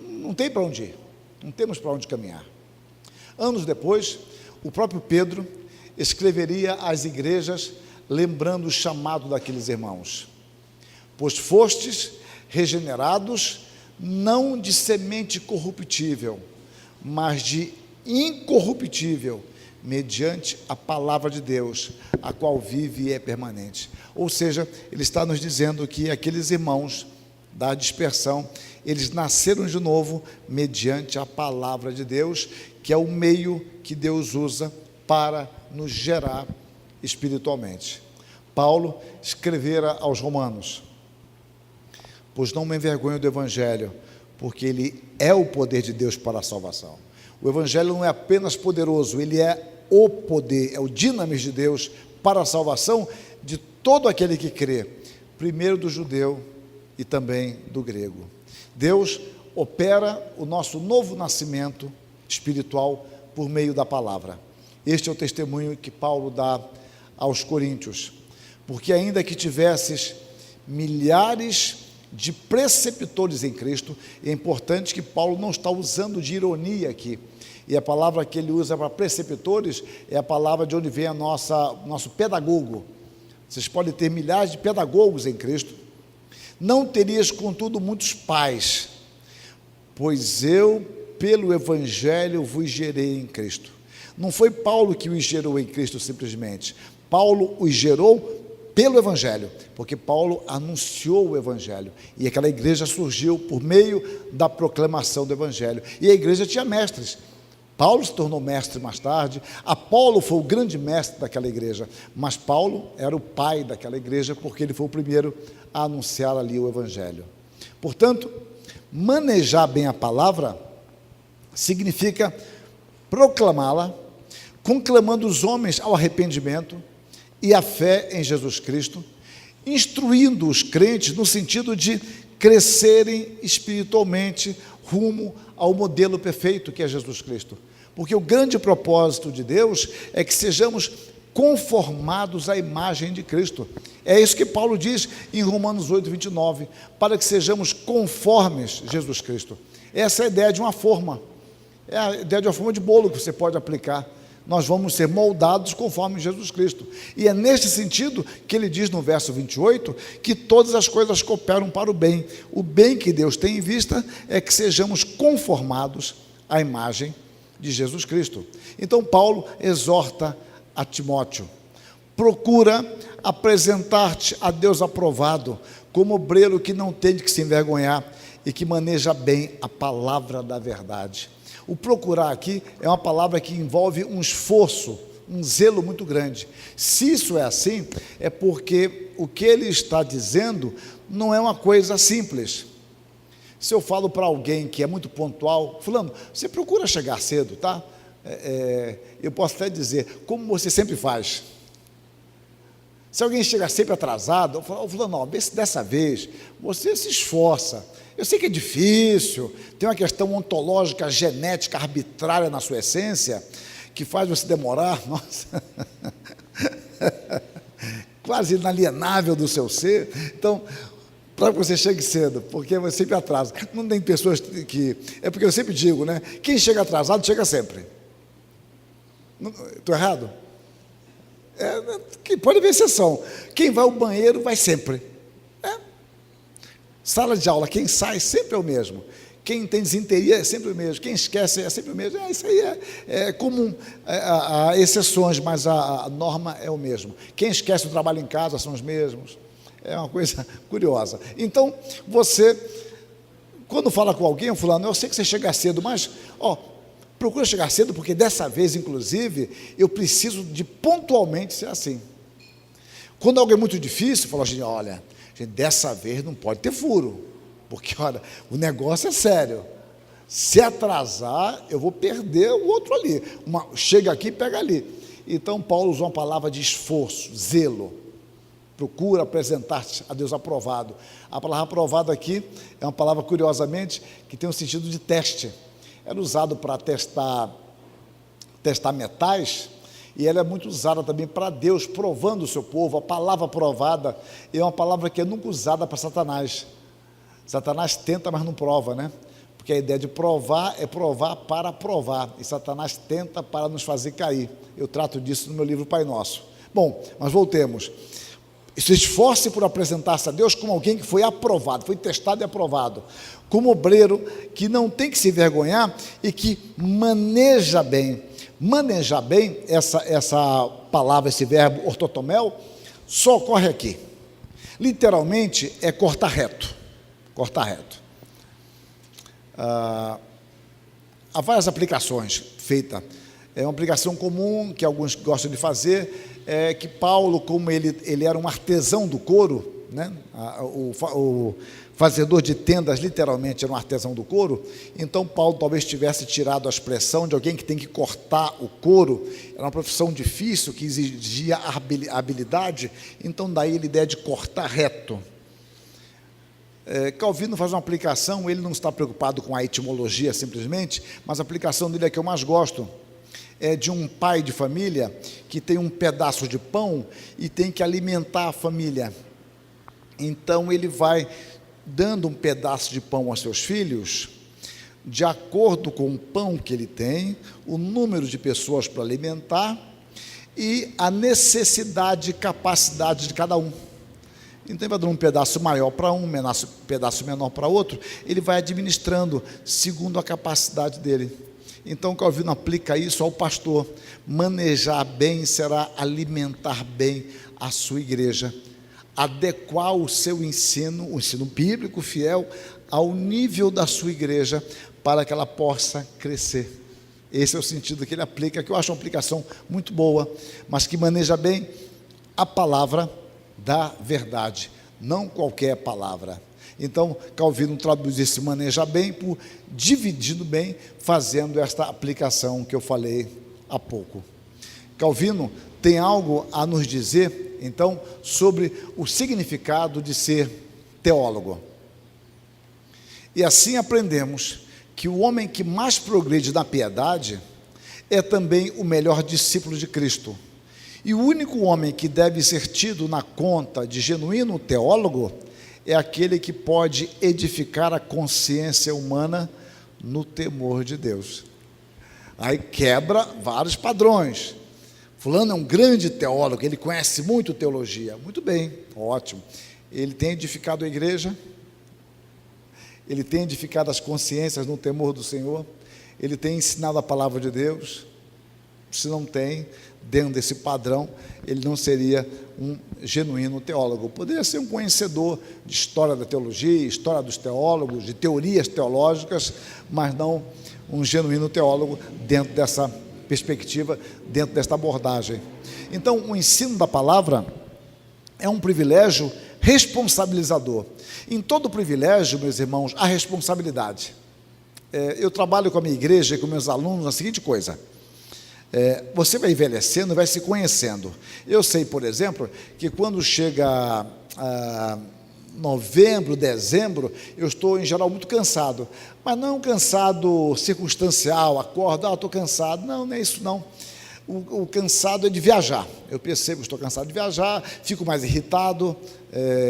Não tem para onde ir, não temos para onde caminhar. Anos depois, o próprio Pedro escreveria às igrejas, lembrando o chamado daqueles irmãos: pois fostes regenerados, não de semente corruptível, mas de incorruptível, mediante a palavra de Deus, a qual vive e é permanente. Ou seja, ele está nos dizendo que aqueles irmãos da dispersão, eles nasceram de novo mediante a palavra de Deus, que é o meio que Deus usa para nos gerar espiritualmente. Paulo escrevera aos Romanos: pois não me envergonho do Evangelho, porque ele é o poder de Deus para a salvação. O Evangelho não é apenas poderoso, ele é o poder, é o dinamis de Deus para a salvação de todo aquele que crê, primeiro do judeu e também do grego. Deus opera o nosso novo nascimento espiritual por meio da palavra. Este é o testemunho que Paulo dá aos coríntios: porque ainda que tivesses milhares de preceptores em Cristo, é importante que Paulo não está usando de ironia aqui, e a palavra que ele usa para preceptores é a palavra de onde vem nosso pedagogo. Vocês podem ter milhares de pedagogos em Cristo, não terias contudo muitos pais, pois eu pelo Evangelho vos gerei em Cristo. Não foi Paulo que os gerou em Cristo simplesmente, Paulo os gerou pelo Evangelho, porque Paulo anunciou o Evangelho, e aquela igreja surgiu por meio da proclamação do Evangelho, e a igreja tinha mestres. Paulo se tornou mestre mais tarde, Apolo foi o grande mestre daquela igreja, mas Paulo era o pai daquela igreja, porque ele foi o primeiro a anunciar ali o Evangelho. Portanto, manejar bem a palavra significa proclamá-la, conclamando os homens ao arrependimento e à fé em Jesus Cristo, instruindo os crentes no sentido de crescerem espiritualmente rumo ao modelo perfeito que é Jesus Cristo. Porque o grande propósito de Deus é que sejamos conformados à imagem de Cristo. É isso que Paulo diz em Romanos 8, 29, para que sejamos conformes a Jesus Cristo. Essa é a ideia de uma forma, é a ideia de uma forma de bolo que você pode aplicar. Nós vamos ser moldados conforme Jesus Cristo. E é neste sentido que ele diz no verso 28, que todas as coisas cooperam para o bem. O bem que Deus tem em vista é que sejamos conformados à imagem de Jesus Cristo. Então Paulo exorta a Timóteo: procura apresentar-te a Deus aprovado, como obreiro que não tem de que se envergonhar e que maneja bem a palavra da verdade. O procurar aqui é uma palavra que envolve um esforço, um zelo muito grande. Se isso é assim, é porque o que ele está dizendo não é uma coisa simples. Se eu falo para alguém que é muito pontual: fulano, você procura chegar cedo, tá? Eu posso até dizer, como você sempre faz. Se alguém chega sempre atrasado, eu falo: fulano, vê se dessa vez você se esforça. Eu sei que é difícil, tem uma questão ontológica, genética, arbitrária na sua essência, que faz você demorar, nossa, quase inalienável do seu ser. Então, para que você chegue cedo, porque você sempre atrasa. Não tem pessoas que... É porque eu sempre digo, né? Quem chega atrasado, chega sempre. Estou errado? Pode haver exceção. Quem vai ao banheiro, vai sempre. Sala de aula, quem sai sempre é o mesmo. Quem tem desinteria é sempre o mesmo. Quem esquece é sempre o mesmo. Isso aí é comum. Há exceções, mas a norma é o mesmo. Quem esquece o trabalho em casa são os mesmos. É uma coisa curiosa. Então, você, quando fala com alguém, fulano, eu sei que você chega cedo, mas, procura chegar cedo, porque dessa vez, inclusive, eu preciso de pontualmente ser assim. Quando algo é muito difícil, fala assim: olha, dessa vez não pode ter furo, porque, olha, o negócio é sério. Se atrasar, eu vou perder o outro ali. Chega aqui, pega ali. Então, Paulo usou uma palavra de esforço, zelo. procura apresentar-te a Deus aprovado. A palavra aprovado aqui é uma palavra, curiosamente, que tem um sentido de teste. Era usado para testar metais, e ela é muito usada também para Deus, provando o seu povo. A palavra aprovada é uma palavra que é nunca usada para Satanás. Satanás tenta, mas não prova, né? Porque a ideia de provar é provar para provar, e Satanás tenta para nos fazer cair. Eu trato disso no meu livro Pai Nosso. Bom, mas voltemos. Se esforce por apresentar-se a Deus como alguém que foi aprovado, foi testado e aprovado, como obreiro que não tem que se envergonhar e que maneja bem. Manejar bem, essa palavra, esse verbo ortotomel, só ocorre aqui. Literalmente é cortar reto. Cortar reto. Há várias aplicações feitas. É uma aplicação comum que alguns gostam de fazer, é que Paulo, como ele era um artesão do couro, né? O fazedor de tendas literalmente era um artesão do couro, então Paulo talvez tivesse tirado a expressão de alguém que tem que cortar o couro. Era uma profissão difícil, que exigia habilidade, então daí a ideia de cortar reto. Calvino faz uma aplicação, ele não está preocupado com a etimologia simplesmente, mas a aplicação dele é que eu mais gosto, é de um pai de família que tem um pedaço de pão e tem que alimentar a família. Então ele vai dando um pedaço de pão aos seus filhos, de acordo com o pão que ele tem, o número de pessoas para alimentar e a necessidade e capacidade de cada um. Então ele vai dando um pedaço maior para um, pedaço menor para outro, ele vai administrando segundo a capacidade dele. Então Calvino aplica isso ao pastor. Manejar bem será alimentar bem a sua igreja, adequar o seu ensino, o ensino bíblico fiel, ao nível da sua igreja, para que ela possa crescer. Esse é o sentido que ele aplica, que eu acho uma aplicação muito boa, mas que maneja bem a palavra da verdade, não qualquer palavra. Então, Calvino traduz esse maneja bem por dividindo bem, fazendo esta aplicação que eu falei há pouco. Calvino tem algo a nos dizer, então, sobre o significado de ser teólogo. E assim aprendemos que o homem que mais progride na piedade é também o melhor discípulo de Cristo. E o único homem que deve ser tido na conta de genuíno teólogo é aquele que pode edificar a consciência humana no temor de Deus. Aí quebra vários padrões. Fulano é um grande teólogo, ele conhece muito teologia. Muito bem, ótimo. Ele tem edificado a igreja, ele tem edificado as consciências no temor do Senhor, ele tem ensinado a palavra de Deus. Se não tem, dentro desse padrão, ele não seria um genuíno teólogo. Poderia ser um conhecedor de história da teologia, história dos teólogos, de teorias teológicas, mas não um genuíno teólogo dentro dessa perspectiva, dentro desta abordagem. Então, o ensino da palavra é um privilégio responsabilizador. Em todo privilégio, meus irmãos, há responsabilidade. Eu trabalho com a minha igreja e com meus alunos a seguinte coisa: você vai envelhecendo e vai se conhecendo. Eu sei, por exemplo, que quando chega novembro, dezembro, eu estou em geral muito cansado, mas não um cansado circunstancial, acordo, estou cansado, não é isso não. O cansado é de viajar. Eu percebo que estou cansado de viajar, fico mais irritado,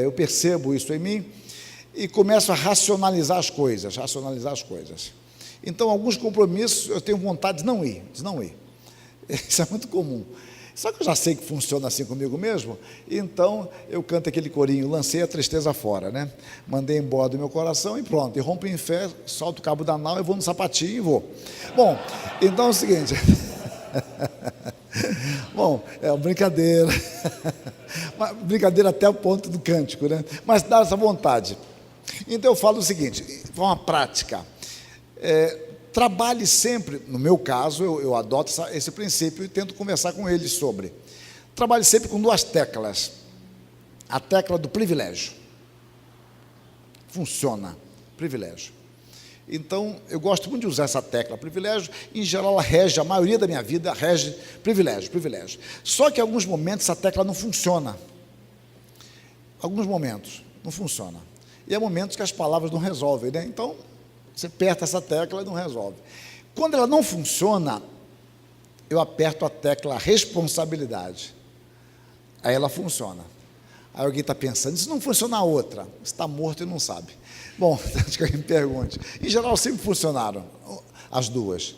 eu percebo isso em mim e começo a racionalizar as coisas. Então, alguns compromissos eu tenho vontade de não ir. Isso é muito comum. Só que eu já sei que funciona assim comigo mesmo, então eu canto aquele corinho, lancei a tristeza fora, né? Mandei embora do meu coração e pronto, e rompo em fé, solto o cabo da nau, eu vou no sapatinho e vou. Bom, então é o seguinte... Bom, é uma brincadeira, brincadeira até o ponto do cântico, né? Mas dá essa vontade. Então eu falo o seguinte, uma prática, trabalhe sempre, no meu caso, eu adoto esse princípio e tento conversar com eles sobre. Trabalhe sempre com duas teclas. A tecla do privilégio. Funciona, privilégio. Então, eu gosto muito de usar essa tecla, privilégio. Em geral, ela rege, a maioria da minha vida rege privilégio. Só que em alguns momentos essa tecla não funciona. alguns momentos, não funciona. E há momentos que as palavras não resolvem, né? Então, você aperta essa tecla e não resolve. Quando ela não funciona, eu aperto a tecla responsabilidade. Aí ela funciona. Aí alguém está pensando, se não funciona a outra, você está morto e não sabe. Bom, antes que alguém me pergunte, em geral sempre funcionaram as duas.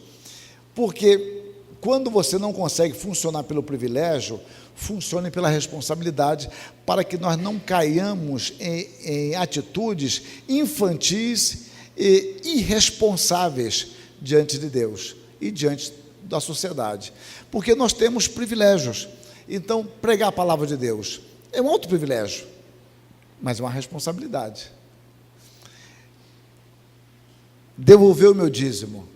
Porque quando você não consegue funcionar pelo privilégio, funcione pela responsabilidade, para que nós não caiamos em atitudes infantis e irresponsáveis diante de Deus e diante da sociedade. Porque nós temos privilégios. Então, pregar a palavra de Deus é um outro privilégio, mas é uma responsabilidade. Devolver o meu dízimo,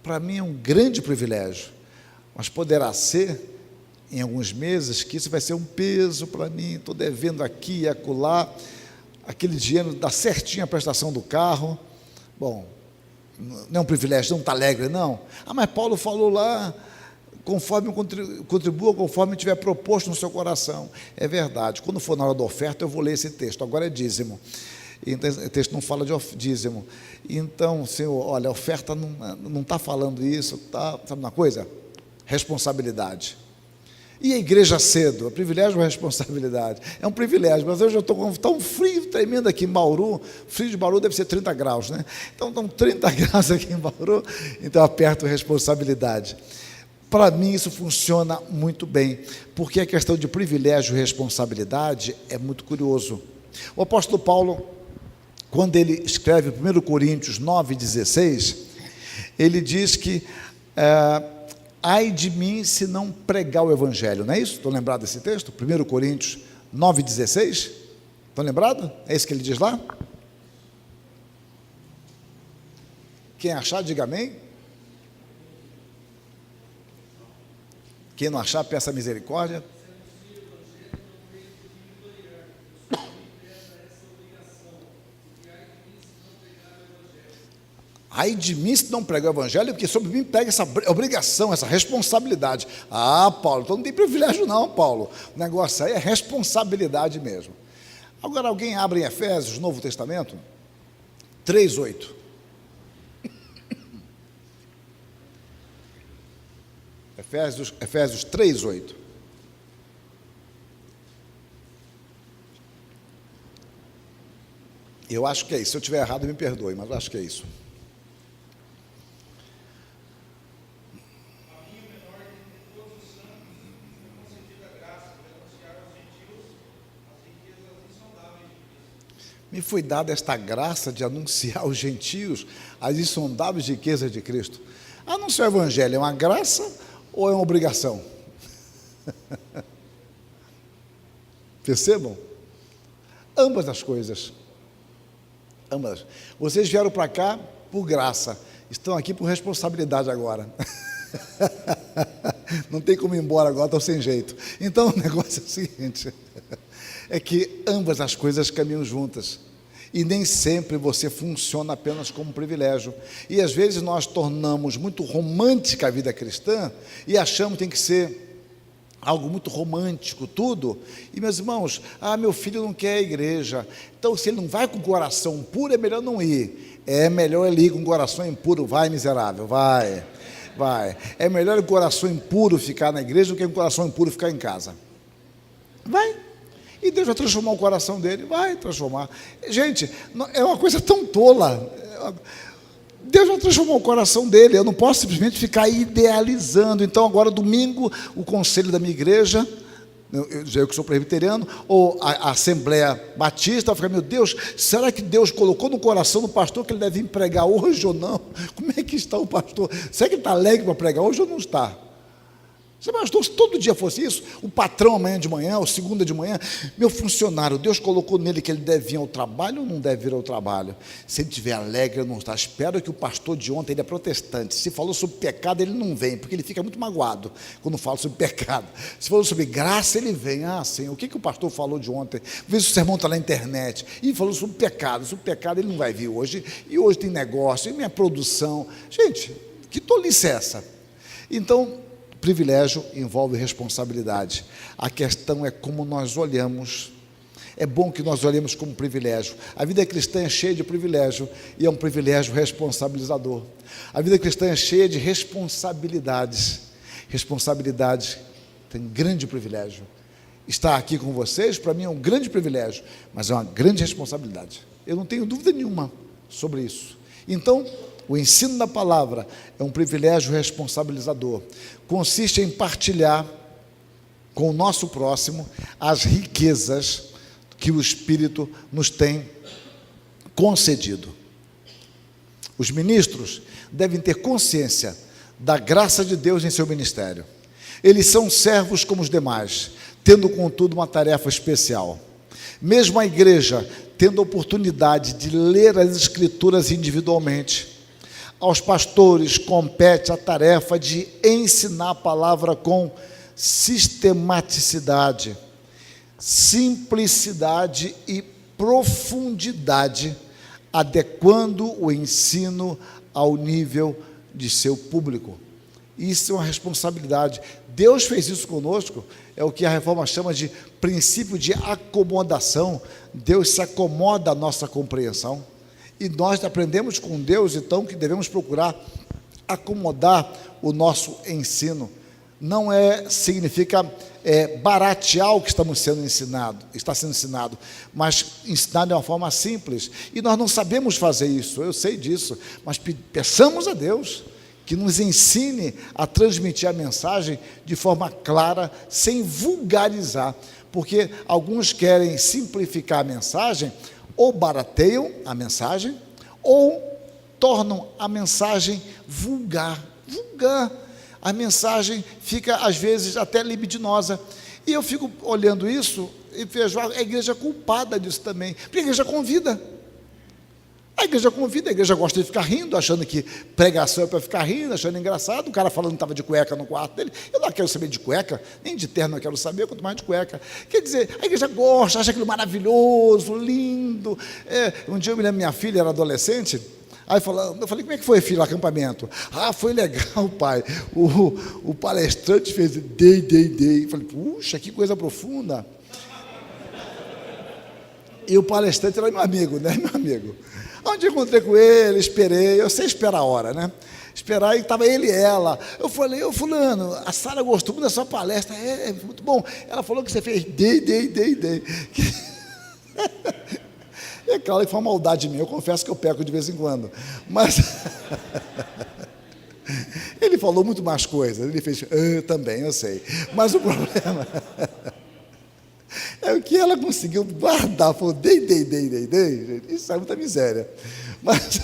para mim é um grande privilégio, mas poderá ser, em alguns meses, que isso vai ser um peso para mim, estou devendo aqui e acolá, aquele dinheiro dá certinho a prestação do carro. Bom, não é um privilégio, não está alegre, não. Ah, mas Paulo falou lá, conforme contribua, conforme tiver proposto no seu coração. É verdade, quando for na hora da oferta, eu vou ler esse texto, agora é dízimo. Então, o texto não fala de dízimo. Então, Senhor, olha, a oferta não está falando isso, tá, sabe uma coisa? Responsabilidade. E a igreja cedo, é privilégio ou responsabilidade? É um privilégio, mas hoje eu estou com tão frio tremendo aqui em Bauru, frio de Bauru deve ser 30 graus, né? Então estão 30 graus aqui em Bauru, então eu aperto responsabilidade. Para mim isso funciona muito bem, porque a questão de privilégio e responsabilidade é muito curioso. O apóstolo Paulo, quando ele escreve 1 Coríntios 9,16, ele diz que ai de mim se não pregar o evangelho, não é isso? Estão lembrados desse texto? 1 Coríntios 9,16? Estão lembrados? É isso que ele diz lá? Quem achar, diga amém. Quem não achar, peça misericórdia. Ai de mim se não pregar o evangelho, porque sobre mim pega essa obrigação, essa responsabilidade. Ah, Paulo, então não tem privilégio não, Paulo. O negócio aí é responsabilidade mesmo. Agora, alguém abre em Efésios, Novo Testamento, 3:8. Efésios 3:8. Eu acho que é isso. Se eu estiver errado, me perdoe, mas eu acho que é isso. Me foi dada esta graça de anunciar aos gentios as insondáveis riquezas de Cristo. Anunciar o evangelho é uma graça ou é uma obrigação? Percebam? Ambas as coisas. Ambas. Vocês vieram para cá por graça, estão aqui por responsabilidade agora. Não tem como ir embora agora, estão sem jeito. Então o negócio é o seguinte, é que ambas as coisas caminham juntas. E nem sempre você funciona apenas como privilégio. E às vezes nós tornamos muito romântica a vida cristã e achamos que tem que ser algo muito romântico, tudo. E meus irmãos, meu filho não quer a igreja. Então se ele não vai com o coração puro, é melhor não ir. É melhor ele ir com o coração impuro. Vai, miserável, vai. É melhor o coração impuro ficar na igreja do que o coração impuro ficar em casa. Vai. E Deus vai transformar o coração dele, vai transformar. Gente, é uma coisa tão tola. Deus vai transformar o coração dele, eu não posso simplesmente ficar idealizando. Então agora domingo, o conselho da minha igreja, eu que sou presbiteriano, ou a Assembleia Batista, vai ficar, meu Deus, será que Deus colocou no coração do pastor que ele deve pregar hoje ou não? Como é que está o pastor? Será que ele está alegre para pregar hoje ou não está? Você imaginou se todo dia fosse isso? O patrão amanhã de manhã, ou segunda de manhã, meu funcionário, Deus colocou nele que ele deve vir ao trabalho ou não deve vir ao trabalho? Se ele estiver alegre ou não está, espero que o pastor de ontem, ele é protestante, se falou sobre pecado, ele não vem, porque ele fica muito magoado quando fala sobre pecado. Se falou sobre graça, ele vem, Senhor, o que o pastor falou de ontem? Vê se o sermão está na internet, e falou sobre pecado ele não vai vir hoje, e hoje tem negócio, e minha produção, gente, que tolice é essa? Então, privilégio envolve responsabilidade. A questão é como nós olhamos. É bom que nós olhemos como privilégio. A vida cristã é cheia de privilégio e é um privilégio responsabilizador. A vida cristã é cheia de responsabilidades. Responsabilidades tem grande privilégio. Estar aqui com vocês, para mim, é um grande privilégio, mas é uma grande responsabilidade. Eu não tenho dúvida nenhuma sobre isso. Então, o ensino da palavra é um privilégio responsabilizador. Consiste em partilhar com o nosso próximo as riquezas que o Espírito nos tem concedido. Os ministros devem ter consciência da graça de Deus em seu ministério. Eles são servos como os demais, tendo, contudo, uma tarefa especial. Mesmo a igreja tendo a oportunidade de ler as Escrituras individualmente, aos pastores compete a tarefa de ensinar a palavra com sistematicidade, simplicidade e profundidade, adequando o ensino ao nível de seu público. Isso é uma responsabilidade. Deus fez isso conosco, é o que a Reforma chama de princípio de acomodação. Deus se acomoda à nossa compreensão. E nós aprendemos com Deus, então, que devemos procurar acomodar o nosso ensino. Não significa baratear o que está sendo ensinado, mas ensinar de uma forma simples. E nós não sabemos fazer isso, eu sei disso, mas peçamos a Deus que nos ensine a transmitir a mensagem de forma clara, sem vulgarizar, porque alguns querem simplificar a mensagem, ou barateiam a mensagem, ou tornam a mensagem vulgar. A mensagem fica, às vezes, até libidinosa. E eu fico olhando isso e vejo a igreja culpada disso também, porque a igreja convida. A igreja gosta de ficar rindo, achando que pregação é para ficar rindo, achando engraçado. O cara falando que estava de cueca no quarto dele. Eu não quero saber de cueca, nem de terno eu quero saber, quanto mais de cueca. Quer dizer, a igreja gosta, acha aquilo maravilhoso, lindo. Um dia eu me lembro, minha filha era adolescente, aí eu falei, como é que foi, filho, o acampamento? Ah, foi legal, pai. O palestrante fez dei. Eu falei, puxa, que coisa profunda. E o palestrante era meu amigo, né, meu amigo. Onde eu encontrei com ele, esperei, eu sei esperar a hora, né? Esperar, e estava ele e ela. Eu falei, ô fulano, a Sara gostou muito da sua palestra, é muito bom. Ela falou que você fez dei. É claro que foi uma maldade minha, eu confesso que eu peco de vez em quando. Mas ele falou muito mais coisas, ele fez também, eu sei. Mas o problema é o que ela conseguiu guardar, falou, dei, gente, isso é muita miséria. Mas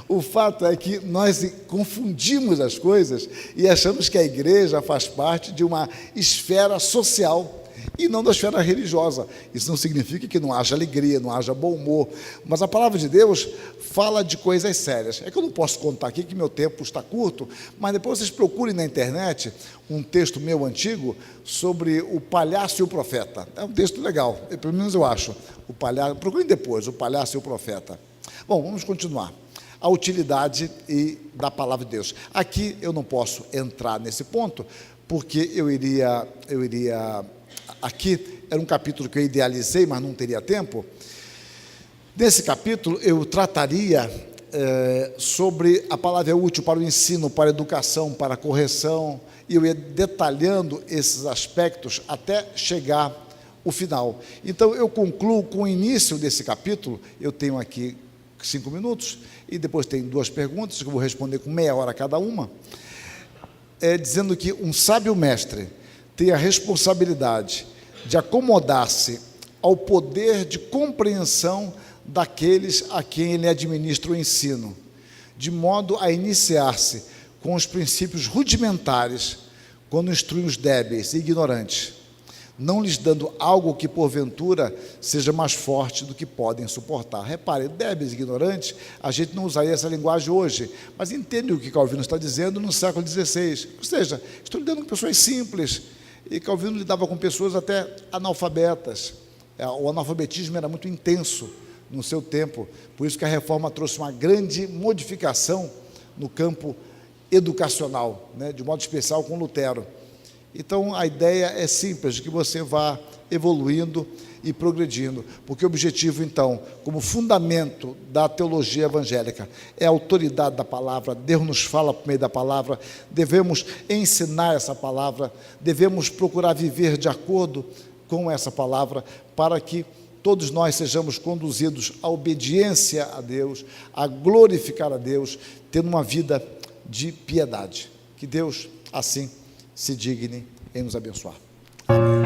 o fato é que nós confundimos as coisas e achamos que a igreja faz parte de uma esfera social e não da esfera religiosa. Isso não significa que não haja alegria, não haja bom humor, mas a palavra de Deus fala de coisas sérias. É que eu não posso contar aqui, que meu tempo está curto, mas depois vocês procurem na internet um texto meu antigo sobre o palhaço e o profeta. É um texto legal, pelo menos eu acho. Procurem depois, o palhaço e o profeta. Bom, vamos continuar. A utilidade da palavra de Deus. Aqui eu não posso entrar nesse ponto, porque eu iria aqui era um capítulo que eu idealizei, mas não teria tempo. Nesse capítulo eu trataria sobre a palavra útil para o ensino, para a educação, para a correção, e eu ia detalhando esses aspectos até chegar ao final. Então eu concluo com o início desse capítulo. Eu tenho aqui 5 minutos, e depois tem 2 perguntas, que eu vou responder com meia hora cada uma, dizendo que um sábio mestre tem a responsabilidade de acomodar-se ao poder de compreensão daqueles a quem ele administra o ensino, de modo a iniciar-se com os princípios rudimentares quando instrui os débeis e ignorantes, não lhes dando algo que porventura seja mais forte do que podem suportar. Repare, débeis e ignorantes, a gente não usaria essa linguagem hoje, mas entende o que Calvino está dizendo no século XVI, ou seja, estou lidando com pessoas simples, e Calvino lidava com pessoas até analfabetas. O analfabetismo era muito intenso no seu tempo, por isso que a reforma trouxe uma grande modificação no campo educacional, né, de modo especial com Lutero. Então a ideia é simples, que você vá evoluindo e progredindo, porque o objetivo, então, como fundamento da teologia evangélica, é a autoridade da palavra. Deus nos fala por meio da palavra, devemos ensinar essa palavra, devemos procurar viver de acordo com essa palavra, para que todos nós sejamos conduzidos à obediência a Deus, a glorificar a Deus, tendo uma vida de piedade. Que Deus, assim, se digne em nos abençoar. Amém.